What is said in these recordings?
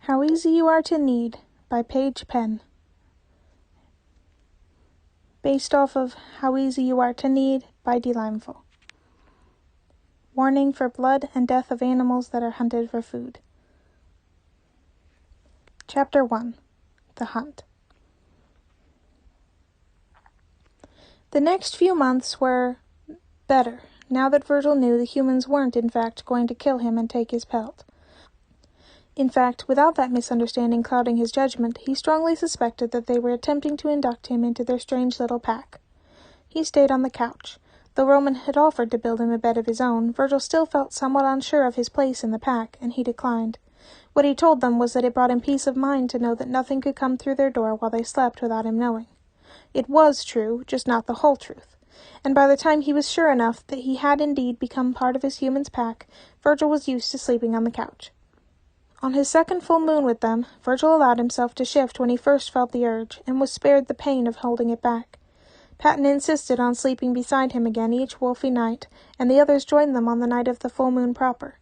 How Easy You Are to Knead by PaigePenn. Based off of How Easy You Are to Knead by Delightful. Warning for blood and death of animals that are hunted for food. Chapter 1. The Hunt. The next few months were better, now that Virgil knew the humans weren't in fact going to kill him and take his pelt. In fact, without that misunderstanding clouding his judgment, he strongly suspected that they were attempting to induct him into their strange little pack. He stayed on the couch. Though Roman had offered to build him a bed of his own, Virgil still felt somewhat unsure of his place in the pack, and he declined. What he told them was that it brought him peace of mind to know that nothing could come through their door while they slept without him knowing. It was true, just not the whole truth. And by the time he was sure enough that he had indeed become part of his human's pack, Virgil was used to sleeping on the couch. On his second full moon with them, Virgil allowed himself to shift when he first felt the urge, and was spared the pain of holding it back. Patton insisted on sleeping beside him again each wolfy night, and the others joined them on the night of the full moon proper.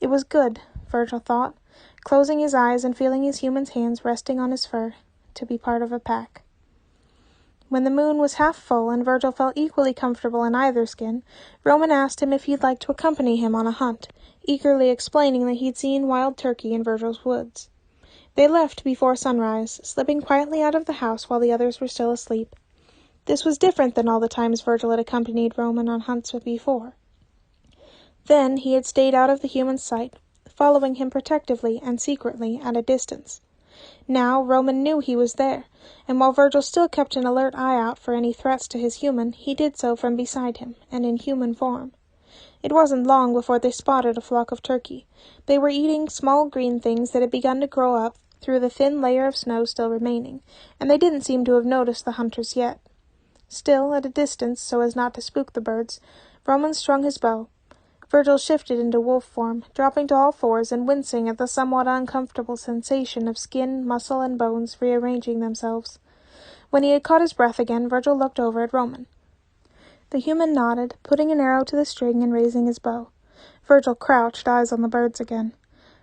It was good, Virgil thought, closing his eyes and feeling his human's hands resting on his fur, to be part of a pack. When the moon was half full and Virgil felt equally comfortable in either skin, Roman asked him if he'd like to accompany him on a hunt, eagerly explaining that he'd seen wild turkey in Virgil's woods. They left before sunrise, slipping quietly out of the house while the others were still asleep. This was different than all the times Virgil had accompanied Roman on hunts before. Then he had stayed out of the human's sight, following him protectively and secretly at a distance. Now Roman knew he was there, and while Virgil still kept an alert eye out for any threats to his human, he did so from beside him, and in human form. It wasn't long before they spotted a flock of turkey. They were eating small green things that had begun to grow up through the thin layer of snow still remaining, and they didn't seem to have noticed the hunters yet. Still, at a distance, so as not to spook the birds, Roman strung his bow. Virgil shifted into wolf form, dropping to all fours and wincing at the somewhat uncomfortable sensation of skin, muscle, and bones rearranging themselves. When he had caught his breath again, Virgil looked over at Roman. The human nodded, putting an arrow to the string and raising his bow. Virgil crouched, eyes on the birds again.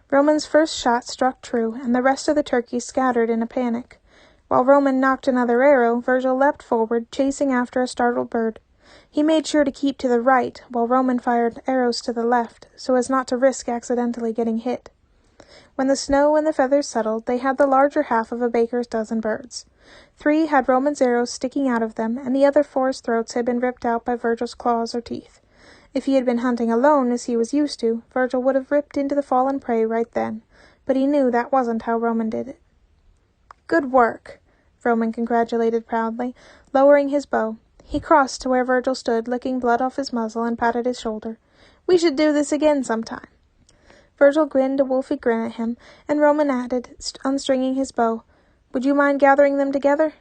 Roman's first shot struck true, and the rest of the turkeys scattered in a panic. While Roman knocked another arrow, Virgil leapt forward, chasing after a startled bird. He made sure to keep to the right, while Roman fired arrows to the left, so as not to risk accidentally getting hit. When the snow and the feathers settled, they had the larger half of a baker's dozen birds. 3 had Roman's arrows sticking out of them, and the other 4's throats had been ripped out by Virgil's claws or teeth. If he had been hunting alone, as he was used to, Virgil would have ripped into the fallen prey right then, but he knew that wasn't how Roman did it. "Good work," Roman congratulated proudly, lowering his bow. He crossed to where Virgil stood, licking blood off his muzzle, and patted his shoulder. "We should do this again sometime." Virgil grinned a wolfy grin at him, and Roman added, unstringing his bow, "Would you mind gathering them together?"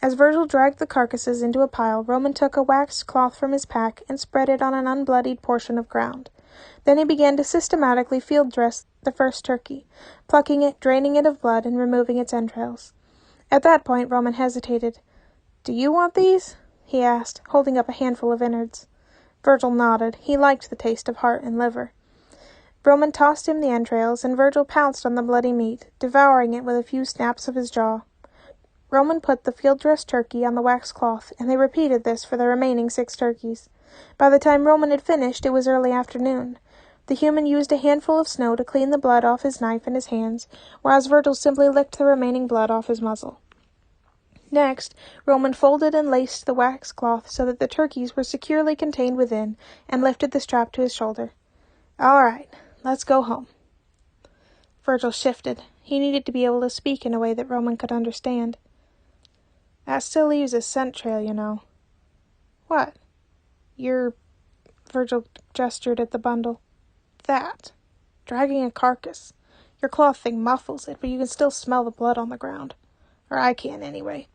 As Virgil dragged the carcasses into a pile, Roman took a waxed cloth from his pack and spread it on an unbloodied portion of ground. Then he began to systematically field dress the first turkey, plucking it, draining it of blood, and removing its entrails. At that point, Roman hesitated. "Do you want these?" he asked, holding up a handful of innards. Virgil nodded. He liked the taste of heart and liver. Roman tossed him the entrails, and Virgil pounced on the bloody meat, devouring it with a few snaps of his jaw. Roman put the field-dressed turkey on the waxed cloth, and they repeated this for the remaining 6 turkeys. By the time Roman had finished, it was early afternoon. The human used a handful of snow to clean the blood off his knife and his hands, whereas Virgil simply licked the remaining blood off his muzzle. Next, Roman folded and laced the waxed cloth so that the turkeys were securely contained within, and lifted the strap to his shoulder. "All right, let's go home." Virgil shifted. He needed to be able to speak in a way that Roman could understand. "That still leaves a scent trail, you know." "What?" Virgil gestured at the bundle. "That. Dragging a carcass. Your cloth thing muffles it, but you can still smell the blood on the ground. Or I can, anyway.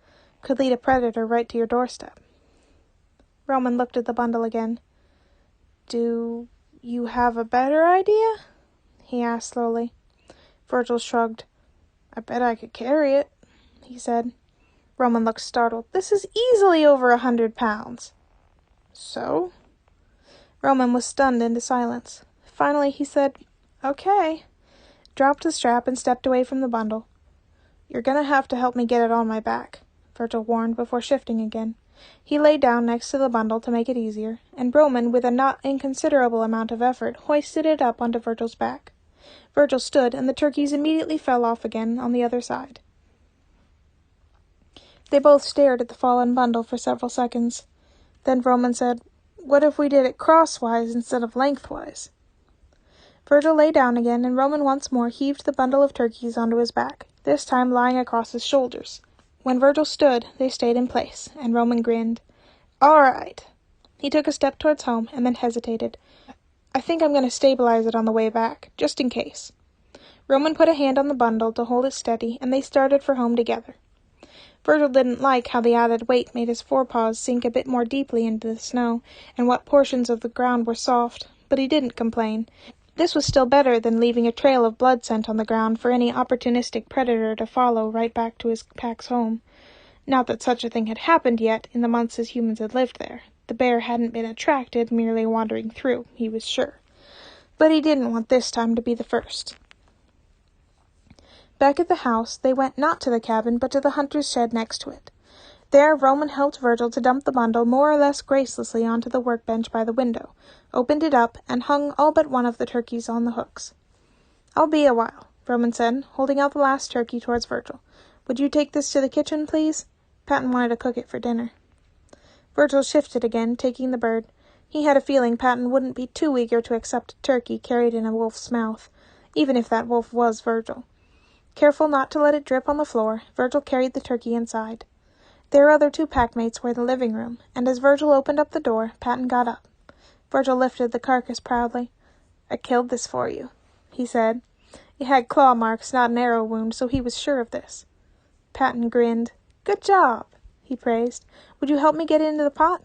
Could lead a predator right to your doorstep." Roman looked at the bundle again. "Do you have a better idea?" he asked slowly. Virgil shrugged. "I bet I could carry it," he said. Roman looked startled. "This is easily over 100 pounds. "So?" Roman was stunned into silence. Finally he said, "Okay." dropped the strap, and stepped away from the bundle. "You're going to have to help me get it on my back," Virgil warned before shifting again. He lay down next to the bundle to make it easier, and Roman, with a not inconsiderable amount of effort, hoisted it up onto Virgil's back. Virgil stood, and the turkeys immediately fell off again on the other side. They both stared at the fallen bundle for several seconds. Then Roman said, "What if we did it crosswise instead of lengthwise?" Virgil lay down again, and Roman once more heaved the bundle of turkeys onto his back, this time lying across his shoulders. When Virgil stood, they stayed in place, and Roman grinned. "All right." He took a step towards home, and then hesitated. "I think I'm going to stabilize it on the way back, just in case." Roman put a hand on the bundle to hold it steady, and they started for home together. Virgil didn't like how the added weight made his forepaws sink a bit more deeply into the snow, and what portions of the ground were soft, but he didn't complain. This was still better than leaving a trail of blood scent on the ground for any opportunistic predator to follow right back to his pack's home. Not that such a thing had happened yet in the months his humans had lived there. The bear hadn't been attracted, merely wandering through, he was sure. But he didn't want this time to be the first. Back at the house, they went not to the cabin, but to the hunter's shed next to it. There Roman helped Virgil to dump the bundle more or less gracelessly onto the workbench by the window, opened it up, and hung all but one of the turkeys on the hooks. "I'll be a while," Roman said, holding out the last turkey towards Virgil. "Would you take this to the kitchen, please? Patton wanted to cook it for dinner." Virgil shifted again, taking the bird. He had a feeling Patton wouldn't be too eager to accept a turkey carried in a wolf's mouth, even if that wolf was Virgil. Careful not to let it drip on the floor, Virgil carried the turkey inside. Their other two packmates were in the living room, and as Virgil opened up the door, Patton got up. Virgil lifted the carcass proudly. "I killed this for you," he said. It had claw marks, not an arrow wound, so he was sure of this. Patton grinned. "Good job," he praised. "Would you help me get it into the pot?"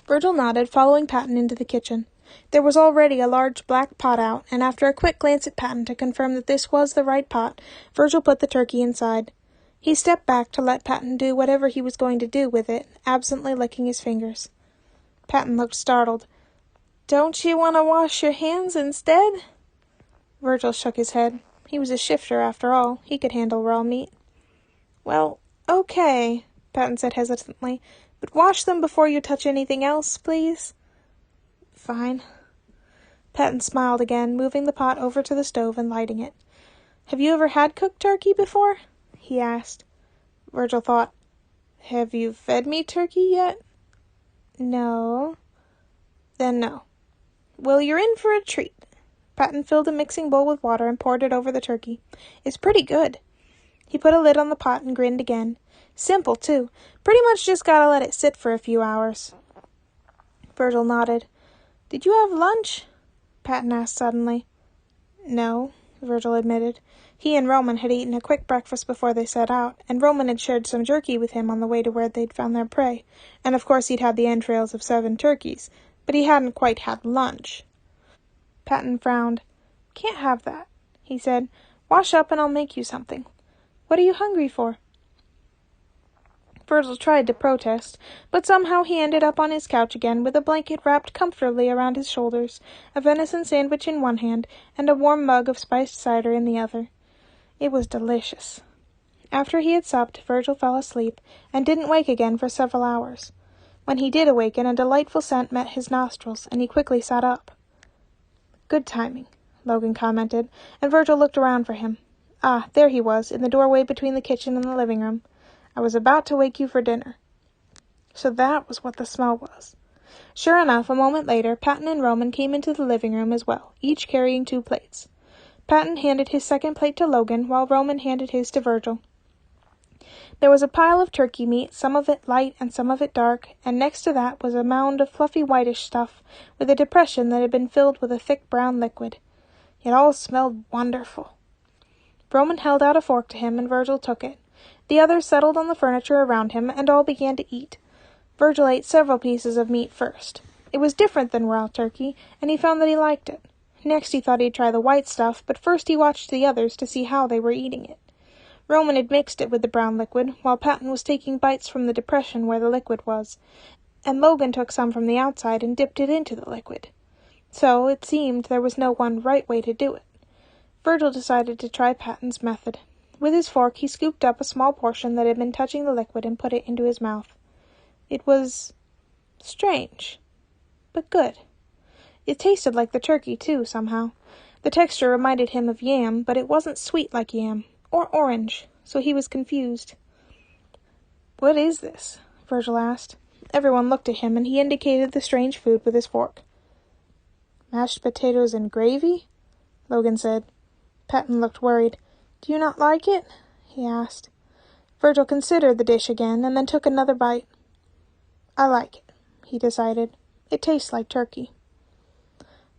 Virgil nodded, following Patton into the kitchen. There was already a large black pot out, and after a quick glance at Patton to confirm that this was the right pot, Virgil put the turkey inside. He stepped back to let Patton do whatever he was going to do with it, absently licking his fingers. Patton looked startled. "Don't you want to wash your hands instead?" Virgil shook his head. He was a shifter, after all. He could handle raw meat. "Well, okay," Patton said hesitantly, "but wash them before you touch anything else, please." "Fine." Patton smiled again, moving the pot over to the stove and lighting it. "Have you ever had cooked turkey before?" he asked. Virgil thought, "Have you fed me turkey yet?" "No." "Then no." "Well, you're in for a treat." Patton filled a mixing bowl with water and poured it over the turkey. "It's pretty good." He put a lid on the pot and grinned again. "Simple, too. Pretty much just gotta let it sit for a few hours." Virgil nodded. "Did you have lunch?" Patton asked suddenly. "No," Virgil admitted. He and Roman had eaten a quick breakfast before they set out, and Roman had shared some jerky with him on the way to where they'd found their prey, and of course he'd had the entrails of 7 turkeys, but he hadn't quite had lunch. Patton frowned. "Can't have that," he said. "Wash up and I'll make you something. What are you hungry for?" Virgil tried to protest, but somehow he ended up on his couch again with a blanket wrapped comfortably around his shoulders, a venison sandwich in one hand, and a warm mug of spiced cider in the other. It was delicious. After he had supped, Virgil fell asleep, and didn't wake again for several hours. When he did awaken, a delightful scent met his nostrils, and he quickly sat up. "Good timing," Logan commented, and Virgil looked around for him. Ah, there he was, in the doorway between the kitchen and the living room. "I was about to wake you for dinner." So that was what the smell was. Sure enough, a moment later, Patton and Roman came into the living room as well, each carrying 2 plates. Patton handed his second plate to Logan, while Roman handed his to Virgil. There was a pile of turkey meat, some of it light and some of it dark, and next to that was a mound of fluffy whitish stuff, with a depression that had been filled with a thick brown liquid. It all smelled wonderful. Roman held out a fork to him, and Virgil took it. The others settled on the furniture around him, and all began to eat. Virgil ate several pieces of meat first. It was different than raw turkey, and he found that he liked it. Next he thought he'd try the white stuff, but first he watched the others to see how they were eating it. Roman had mixed it with the brown liquid, while Patton was taking bites from the depression where the liquid was, and Logan took some from the outside and dipped it into the liquid. So, it seemed, there was no one right way to do it. Virgil decided to try Patton's method. With his fork, he scooped up a small portion that had been touching the liquid and put it into his mouth. It was strange, but good. It tasted like the turkey, too, somehow. The texture reminded him of yam, but it wasn't sweet like yam, or orange, so he was confused. "What is this?" Virgil asked. Everyone looked at him, and he indicated the strange food with his fork. "Mashed potatoes and gravy?" Logan said. Patton looked worried. "Do you not like it?" he asked. Virgil considered the dish again, and then took another bite. "I like it," he decided. "It tastes like turkey."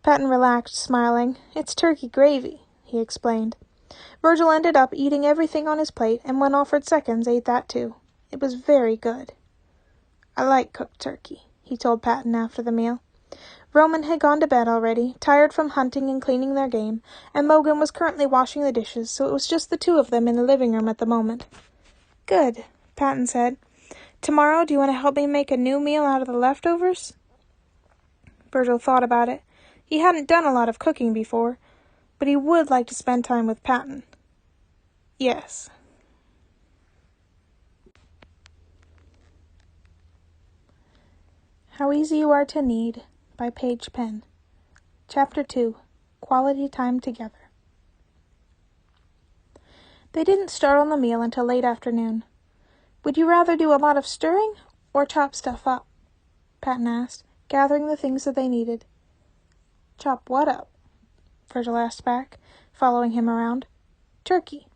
Patton relaxed, smiling. "It's turkey gravy," he explained. Virgil ended up eating everything on his plate, and when offered seconds, ate that too. It was very good. "I like cooked turkey," he told Patton after the meal. Roman had gone to bed already, tired from hunting and cleaning their game, and Logan was currently washing the dishes, so it was just the two of them in the living room at the moment. "Good," Patton said. "Tomorrow, do you want to help me make a new meal out of the leftovers?" Virgil thought about it. He hadn't done a lot of cooking before, but he would like to spend time with Patton. "Yes." How Easy You Are to Knead by PaigePenn. Chapter 2. Quality Time Together. They didn't start on the meal until late afternoon. "Would you rather do a lot of stirring or chop stuff up?" Patton asked, gathering the things that they needed. "Chop what up?" Virgil asked back, following him around. "Turkey."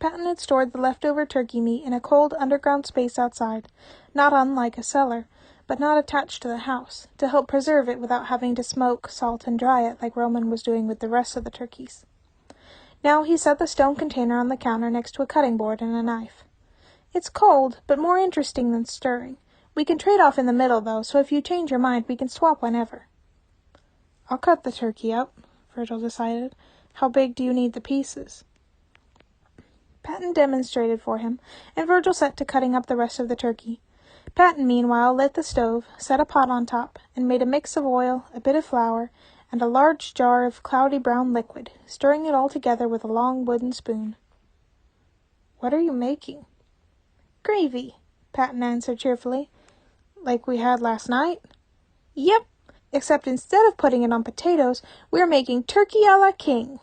Patton had stored the leftover turkey meat in a cold underground space outside, not unlike a cellar, but not attached to the house, to help preserve it without having to smoke, salt, and dry it like Roman was doing with the rest of the turkeys. Now he set the stone container on the counter next to a cutting board and a knife. "It's cold, but more interesting than stirring. We can trade off in the middle, though, so if you change your mind, we can swap whenever." "I'll cut the turkey up," Virgil decided. "How big do you need the pieces?" Patton demonstrated for him, and Virgil set to cutting up the rest of the turkey. Patton, meanwhile, lit the stove, set a pot on top, and made a mix of oil, a bit of flour, and a large jar of cloudy brown liquid, stirring it all together with a long wooden spoon. "What are you making?" "Gravy," Patton answered cheerfully. "Like we had last night?" "Yep, except instead of putting it on potatoes, we're making turkey a la king."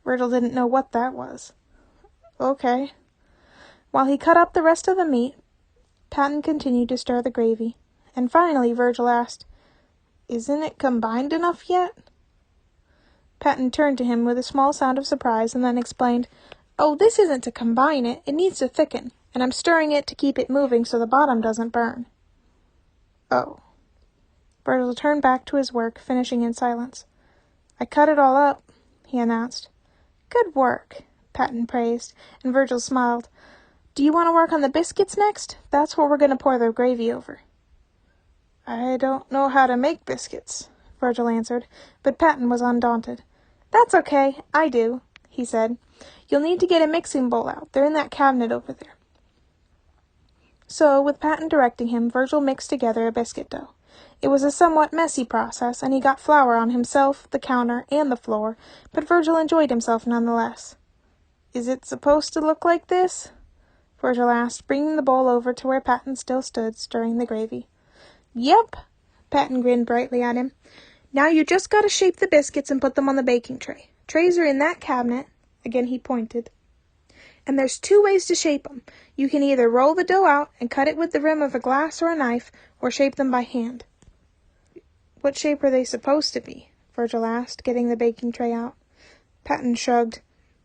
Virgil didn't know what that was. "Okay." While he cut up the rest of the meat, Patton continued to stir the gravy, and finally Virgil asked, "Isn't it combined enough yet?" Patton turned to him with a small sound of surprise and then explained, "Oh, this isn't to combine it, it needs to thicken, and I'm stirring it to keep it moving so the bottom doesn't burn." "Oh." Virgil turned back to his work, finishing in silence. "I cut it all up," he announced. "Good work," Patton praised, and Virgil smiled. "Do you want to work on the biscuits next? That's what we're going to pour the gravy over." "I don't know how to make biscuits," Virgil answered, but Patton was undaunted. "That's okay, I do," he said. "You'll need to get a mixing bowl out. They're in that cabinet over there." So, with Patton directing him, Virgil mixed together a biscuit dough. It was a somewhat messy process, and he got flour on himself, the counter, and the floor, but Virgil enjoyed himself nonetheless. "Is it supposed to look like this?" Virgil asked, bringing the bowl over to where Patton still stood, stirring the gravy. "Yep," Patton grinned brightly at him. "Now you just gotta shape the biscuits and put them on the baking tray. Trays are in that cabinet." Again he pointed. "And there's two ways to shape them. You can either roll the dough out and cut it with the rim of a glass or a knife, or shape them by hand." "What shape are they supposed to be?" Virgil asked, getting the baking tray out. Patton shrugged.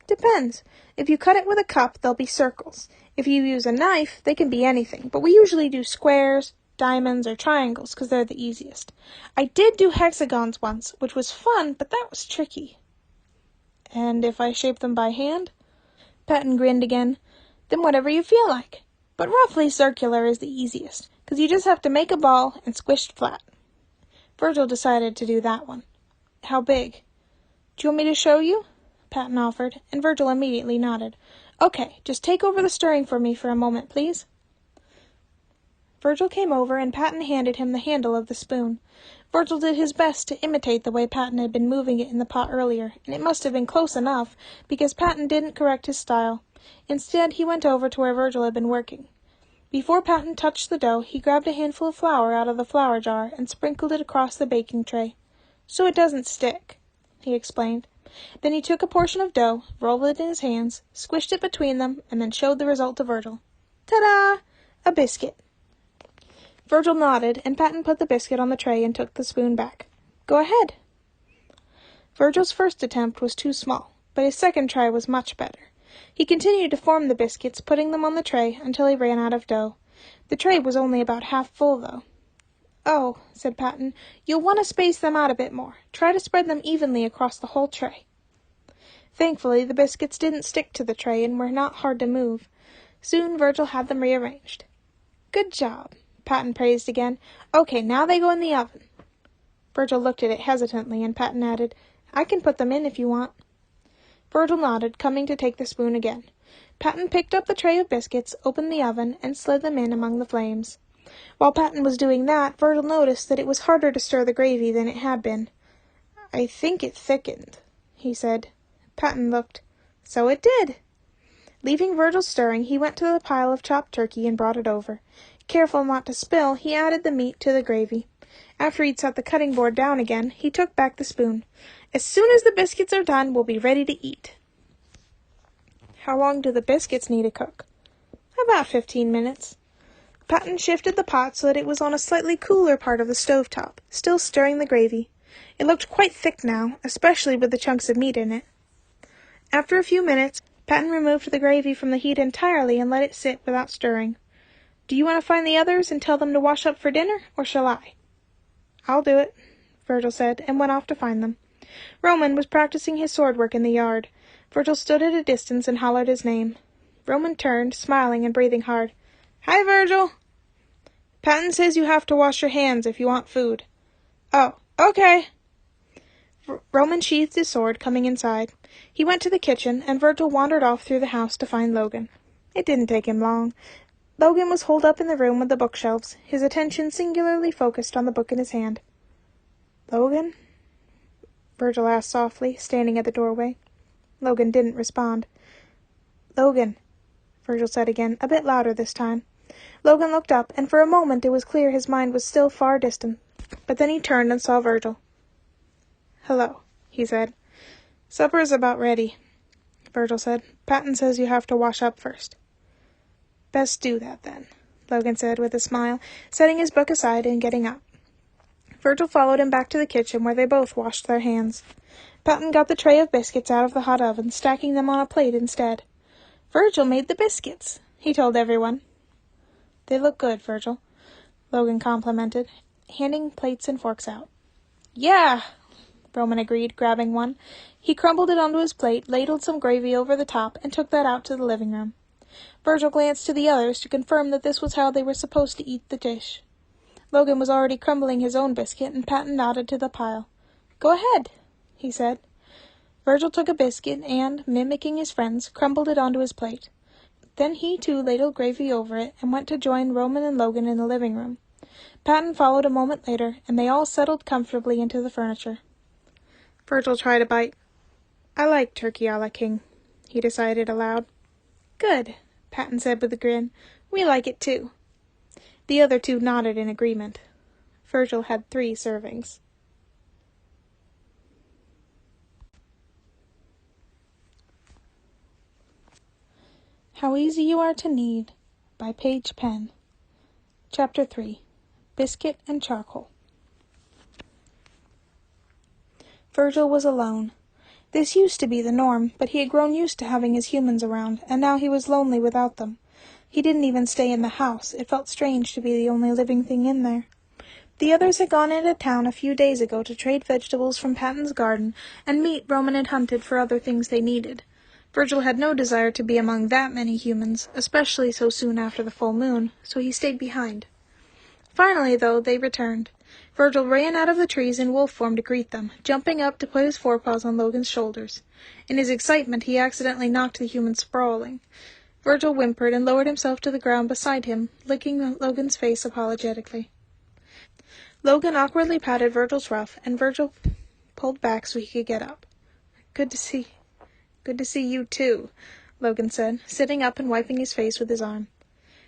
"Depends. If you cut it with a cup, they'll be circles. If you use a knife, they can be anything, but we usually do squares, diamonds, or triangles, because they're the easiest. I did do hexagons once, which was fun, but that was tricky." "And if I shape them by hand?" Patton grinned again. "Then whatever you feel like. But roughly circular is the easiest, because you just have to make a ball and squish it flat." Virgil decided to do that one. "How big?" "Do you want me to show you?" Patton offered, and Virgil immediately nodded. "Okay, just take over the stirring for me for a moment, please." Virgil came over, and Patton handed him the handle of the spoon. Virgil did his best to imitate the way Patton had been moving it in the pot earlier, and it must have been close enough, because Patton didn't correct his style. Instead, he went over to where Virgil had been working. Before Patton touched the dough, he grabbed a handful of flour out of the flour jar and sprinkled it across the baking tray. "So it doesn't stick," he explained. Then he took a portion of dough, rolled it in his hands, squished it between them, and then showed the result to Virgil. "Ta-da! A biscuit." Virgil nodded, and Patton put the biscuit on the tray and took the spoon back. "Go ahead." Virgil's first attempt was too small, but his second try was much better. He continued to form the biscuits, putting them on the tray until he ran out of dough. The tray was only about half full, though. "Oh," said Patton, "you'll want to space them out a bit more. Try to spread them evenly across the whole tray." Thankfully, the biscuits didn't stick to the tray and were not hard to move. Soon Virgil had them rearranged. "Good job," Patton praised again. "Okay, now they go in the oven." Virgil looked at it hesitantly, and Patton added, "I can put them in if you want." Virgil nodded, coming to take the spoon again. Patton picked up the tray of biscuits, opened the oven, and slid them in among the flames. While Patton was doing that, Virgil noticed that it was harder to stir the gravy than it had been. "I think it thickened," he said. Patton looked. So it did. Leaving Virgil stirring, he went to the pile of chopped turkey and brought it over. Careful not to spill, he added the meat to the gravy. After he'd set the cutting board down again, he took back the spoon. "As soon as the biscuits are done, we'll be ready to eat." "How long do the biscuits need to cook?" "About 15 minutes. Patton shifted the pot so that it was on a slightly cooler part of the stove top, still stirring the gravy. It looked quite thick now, especially with the chunks of meat in it. After a few minutes, Patton removed the gravy from the heat entirely and let it sit without stirring. "Do you want to find the others and tell them to wash up for dinner, or shall I?" "I'll do it," Virgil said, and went off to find them. Roman was practicing his sword work in the yard. Virgil stood at a distance and hollered his name. Roman turned, smiling and breathing hard. "Hi, Virgil." "Patton says you have to wash your hands if you want food." "Oh, okay." Roman sheathed his sword, coming inside. He went to the kitchen, and Virgil wandered off through the house to find Logan. It didn't take him long. Logan was holed up in the room with the bookshelves, his attention singularly focused on the book in his hand. "Logan?" Virgil asked softly, standing at the doorway. Logan didn't respond. "Logan," Virgil said again, a bit louder this time. Logan looked up, and for a moment it was clear his mind was still far distant. But then he turned and saw Virgil. "Hello," he said. "Supper is about ready," Virgil said. "Patton says you have to wash up first." "Best do that, then," Logan said with a smile, setting his book aside and getting up. Virgil followed him back to the kitchen, where they both washed their hands. Patton got the tray of biscuits out of the hot oven, stacking them on a plate instead. "Virgil made the biscuits," he told everyone. "They look good, Virgil," Logan complimented, handing plates and forks out. "Yeah," Roman agreed, grabbing one. He crumbled it onto his plate, ladled some gravy over the top, and took that out to the living room. Virgil glanced to the others to confirm that this was how they were supposed to eat the dish. Logan was already crumbling his own biscuit, and Patton nodded to the pile. "Go ahead," he said. Virgil took a biscuit and, mimicking his friends, crumbled it onto his plate. Then he too ladled gravy over it and went to join Roman and Logan in the living room. Patton followed a moment later, and they all settled comfortably into the furniture. Virgil tried a bite. "I like turkey a la king," he decided aloud. "Good," Patton said with a grin. "We like it too." The other two nodded in agreement. Virgil had 3 servings. How Easy You Are to Knead by PaigePenn. Chapter 3. Biscuit and Charcoal. Virgil was alone. This used to be the norm, but he had grown used to having his humans around, and now he was lonely without them. He didn't even stay in the house. It felt strange to be the only living thing in there. The others had gone into town a few days ago to trade vegetables from Patton's garden and meat Roman had hunted for other things they needed. Virgil had no desire to be among that many humans, especially so soon after the full moon, so he stayed behind. Finally, though, they returned. Virgil ran out of the trees in wolf form to greet them, jumping up to put his forepaws on Logan's shoulders. In his excitement, he accidentally knocked the human sprawling. Virgil whimpered and lowered himself to the ground beside him, licking Logan's face apologetically. Logan awkwardly patted Virgil's ruff, and Virgil pulled back so he could get up. Good to see you too, Logan said, sitting up and wiping his face with his arm.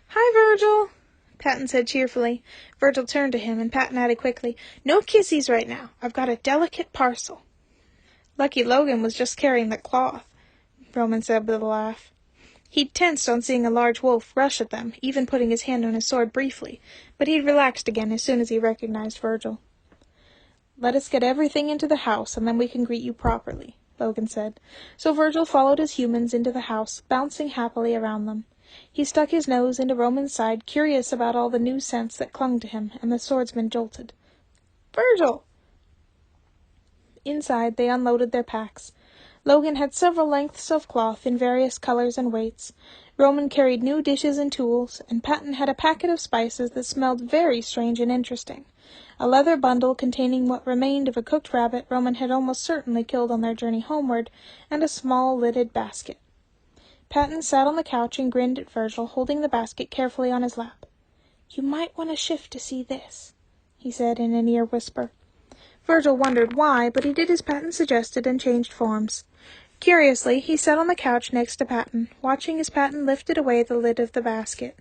Hi, Virgil, Patton said cheerfully. Virgil turned to him, and Patton added quickly, No kissies right now. I've got a delicate parcel. Lucky Logan was just carrying the cloth, Roman said with a laugh. He'd tensed on seeing a large wolf rush at them, even putting his hand on his sword briefly, but he'd relaxed again as soon as he recognized Virgil. Let us get everything into the house, and then we can greet you properly, Logan said. So Virgil followed his humans into the house, bouncing happily around them. He stuck his nose into Roman's side, curious about all the new scents that clung to him, and the swordsman jolted. Virgil! Inside, they unloaded their packs. Logan had several lengths of cloth in various colors and weights. Roman carried new dishes and tools, and Patton had a packet of spices that smelled very strange and interesting. A leather bundle containing what remained of a cooked rabbit Roman had almost certainly killed on their journey homeward, and a small lidded basket. Patton sat on the couch and grinned at Virgil, holding the basket carefully on his lap. You might want to shift to see this, he said in an ear whisper. Virgil wondered why, but he did as Patton suggested and changed forms. Curiously, he sat on the couch next to Patton, watching as Patton lifted away the lid of the basket.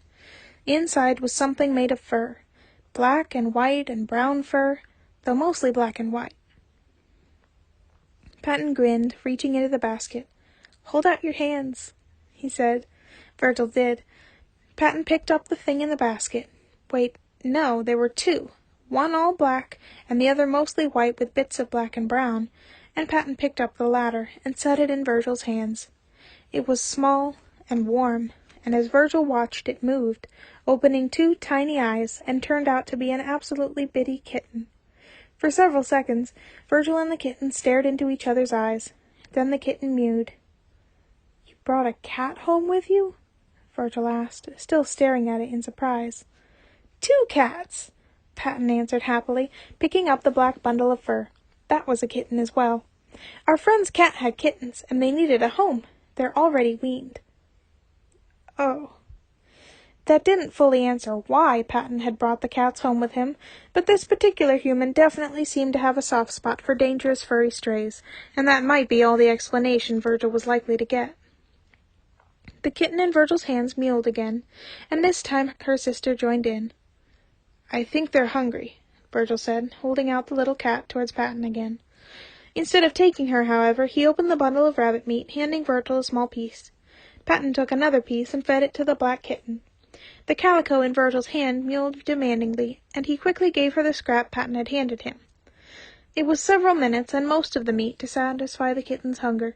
Inside was something made of fur. Black and white and brown fur, though mostly black and white. Patton grinned, reaching into the basket. Hold out your hands, he said. Virgil did. Patton picked up the thing in the basket. Wait, no, there were two. One all black, and the other mostly white with bits of black and brown, and Patton picked up the latter and set it in Virgil's hands. It was small and warm, and as Virgil watched it moved, opening two tiny eyes, and turned out to be an absolutely bitty kitten. For several seconds, Virgil and the kitten stared into each other's eyes. Then the kitten mewed. You brought a cat home with you? Virgil asked, still staring at it in surprise. 2 cats! Patton answered happily, picking up the black bundle of fur. That was a kitten as well. Our friend's cat had kittens, and they needed a home. They're already weaned. Oh. That didn't fully answer why Patton had brought the cats home with him, but this particular human definitely seemed to have a soft spot for dangerous furry strays, and that might be all the explanation Virgil was likely to get. The kitten in Virgil's hands mewed again, and this time her sister joined in. I think they're hungry, Virgil said, holding out the little cat towards Patton again. Instead of taking her, however, he opened the bundle of rabbit meat, handing Virgil a small piece. Patton took another piece and fed it to the black kitten. The calico in Virgil's hand mewed demandingly, and he quickly gave her the scrap Patton had handed him. It was several minutes and most of the meat to satisfy the kitten's hunger.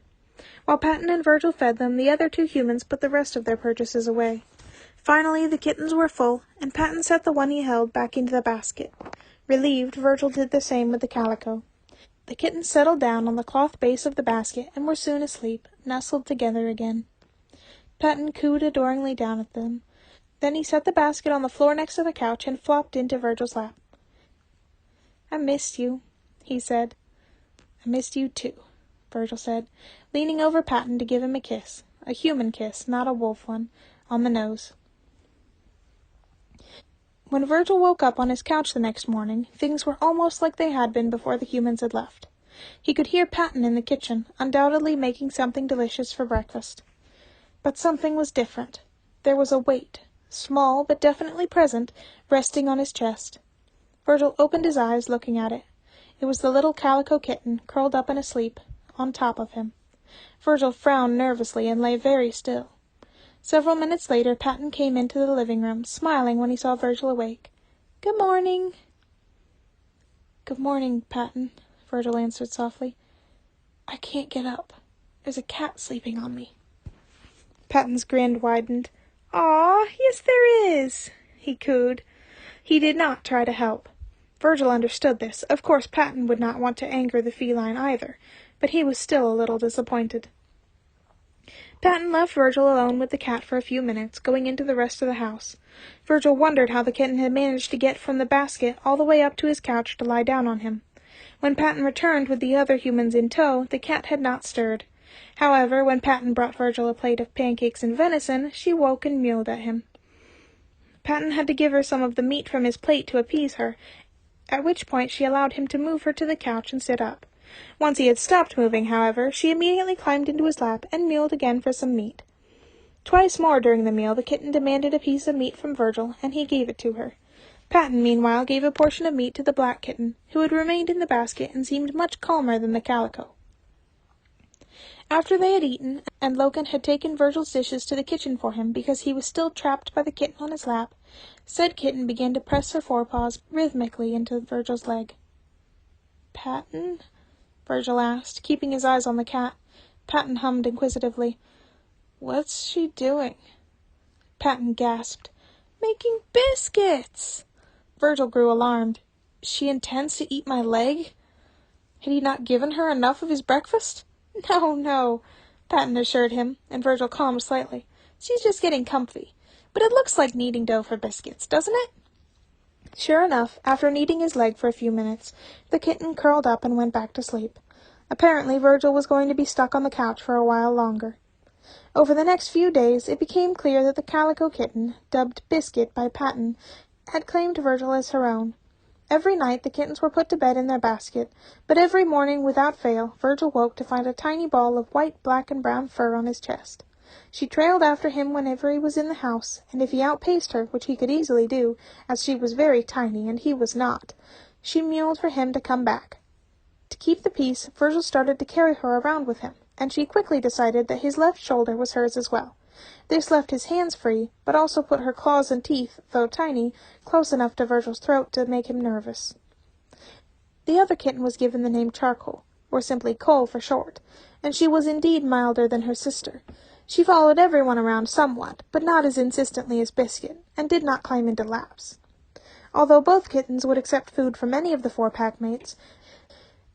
While Patton and Virgil fed them, the other 2 humans put the rest of their purchases away. Finally, the kittens were full, and Patton set the one he held back into the basket. Relieved, Virgil did the same with the calico. The kittens settled down on the cloth base of the basket and were soon asleep, nestled together again. Patton cooed adoringly down at them. Then he set the basket on the floor next to the couch and flopped into Virgil's lap. I missed you, he said. I missed you too, Virgil said, leaning over Patton to give him a kiss, a human kiss, not a wolf one, on the nose. When Virgil woke up on his couch the next morning, things were almost like they had been before the humans had left. He could hear Patton in the kitchen, undoubtedly making something delicious for breakfast. But something was different. There was a weight, small but definitely present, resting on his chest. Virgil opened his eyes, looking at it. It was the little calico kitten, curled up and asleep, on top of him. Virgil frowned nervously and lay very still. Several minutes later, Patton came into the living room, smiling when he saw Virgil awake. Good morning. Good morning, Patton, Virgil answered softly. I can't get up. There's a cat sleeping on me. Patton's grin widened. Aw, yes there is, he cooed. He did not try to help. Virgil understood this. Of course, Patton would not want to anger the feline either, but he was still a little disappointed. Patton left Virgil alone with the cat for a few minutes, going into the rest of the house. Virgil wondered how the kitten had managed to get from the basket all the way up to his couch to lie down on him. When Patton returned with the other humans in tow, the cat had not stirred. However, when Patton brought Virgil a plate of pancakes and venison, she woke and mewed at him. Patton had to give her some of the meat from his plate to appease her, at which point she allowed him to move her to the couch and sit up. Once he had stopped moving, however, she immediately climbed into his lap and mewed again for some meat. Twice more during the meal the kitten demanded a piece of meat from Virgil, and he gave it to her. Patton, meanwhile, gave a portion of meat to the black kitten, who had remained in the basket and seemed much calmer than the calico. After they had eaten, and Logan had taken Virgil's dishes to the kitchen for him because he was still trapped by the kitten on his lap, said kitten began to press her forepaws rhythmically into Virgil's leg. "Patton?" Virgil asked, keeping his eyes on the cat. Patton hummed inquisitively. "What's she doing?" Patton gasped. "Making biscuits!" Virgil grew alarmed. "She intends to eat my leg?" Had he not given her enough of his breakfast? "No, no," Patton assured him, and Virgil calmed slightly. "She's just getting comfy. But it looks like kneading dough for biscuits, doesn't it?" Sure enough, after kneading his leg for a few minutes, the kitten curled up and went back to sleep. Apparently, Virgil was going to be stuck on the couch for a while longer. Over the next few days, it became clear that the calico kitten, dubbed Biscuit by Patton, had claimed Virgil as her own. Every night the kittens were put to bed in their basket, but every morning, without fail, Virgil woke to find a tiny ball of white, black, and brown fur on his chest. She trailed after him whenever he was in the house, and if he outpaced her, which he could easily do, as she was very tiny and he was not, she mewed for him to come back. To keep the peace, Virgil started to carry her around with him, and she quickly decided that his left shoulder was hers as well. This left his hands free, but also put her claws and teeth, though tiny, close enough to Virgil's throat to make him nervous. The other kitten was given the name Charcoal, or simply Coal for short, and she was indeed milder than her sister. She followed everyone around somewhat, but not as insistently as Biscuit, and did not climb into laps. Although both kittens would accept food from any of the 4 pack-mates,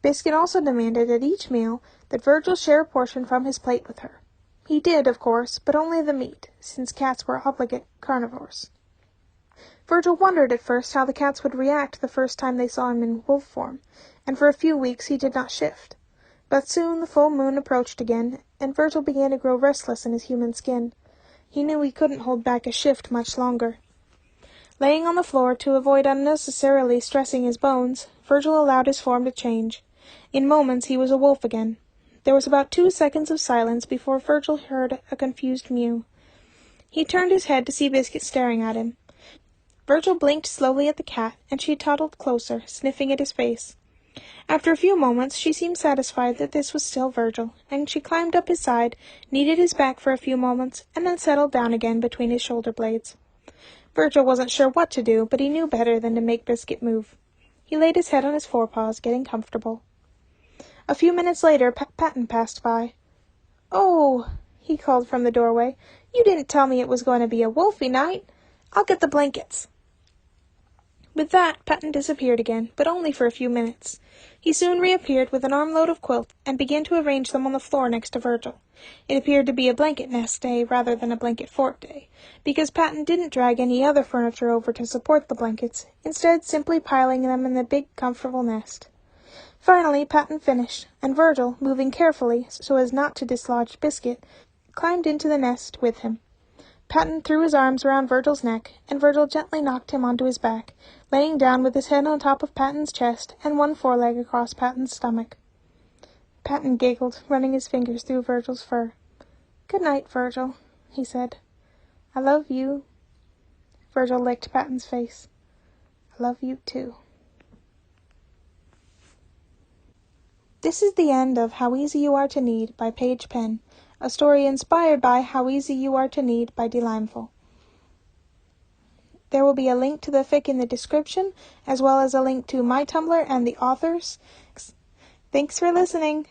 Biscuit also demanded at each meal that Virgil share a portion from his plate with her. He did, of course, but only the meat, since cats were obligate carnivores. Virgil wondered at first how the cats would react the first time they saw him in wolf form, and for a few weeks he did not shift. But soon the full moon approached again, and Virgil began to grow restless in his human skin. He knew he couldn't hold back a shift much longer. Laying on the floor to avoid unnecessarily stressing his bones, Virgil allowed his form to change. In moments he was a wolf again. There was about 2 seconds of silence before Virgil heard a confused mew. He turned his head to see Biscuit staring at him. Virgil blinked slowly at the cat, and she toddled closer, sniffing at his face. After a few moments, she seemed satisfied that this was still Virgil, and she climbed up his side, kneaded his back for a few moments, and then settled down again between his shoulder blades. Virgil wasn't sure what to do, but he knew better than to make Biscuit move. He laid his head on his forepaws, getting comfortable. A few minutes later, Patton passed by. "Oh," he called from the doorway, "you didn't tell me it was going to be a wolfy night. I'll get the blankets." With that, Patton disappeared again, but only for a few minutes. He soon reappeared with an armload of quilts and began to arrange them on the floor next to Virgil. It appeared to be a blanket nest day rather than a blanket fort day, because Patton didn't drag any other furniture over to support the blankets, instead simply piling them in the big, comfortable nest. Finally, Patton finished, and Virgil, moving carefully so as not to dislodge Biscuit, climbed into the nest with him. Patton threw his arms around Virgil's neck, and Virgil gently knocked him onto his back, laying down with his head on top of Patton's chest and one foreleg across Patton's stomach. Patton giggled, running his fingers through Virgil's fur. "Good night, Virgil," he said. "I love you." Virgil licked Patton's face. "I love you too." This is the end of How Easy You Are to Knead by PaigePenn, a story inspired by How Easy You Are to Knead by Delimeful. There will be a link to the fic in the description, as well as a link to my Tumblr and the authors. Thanks for listening.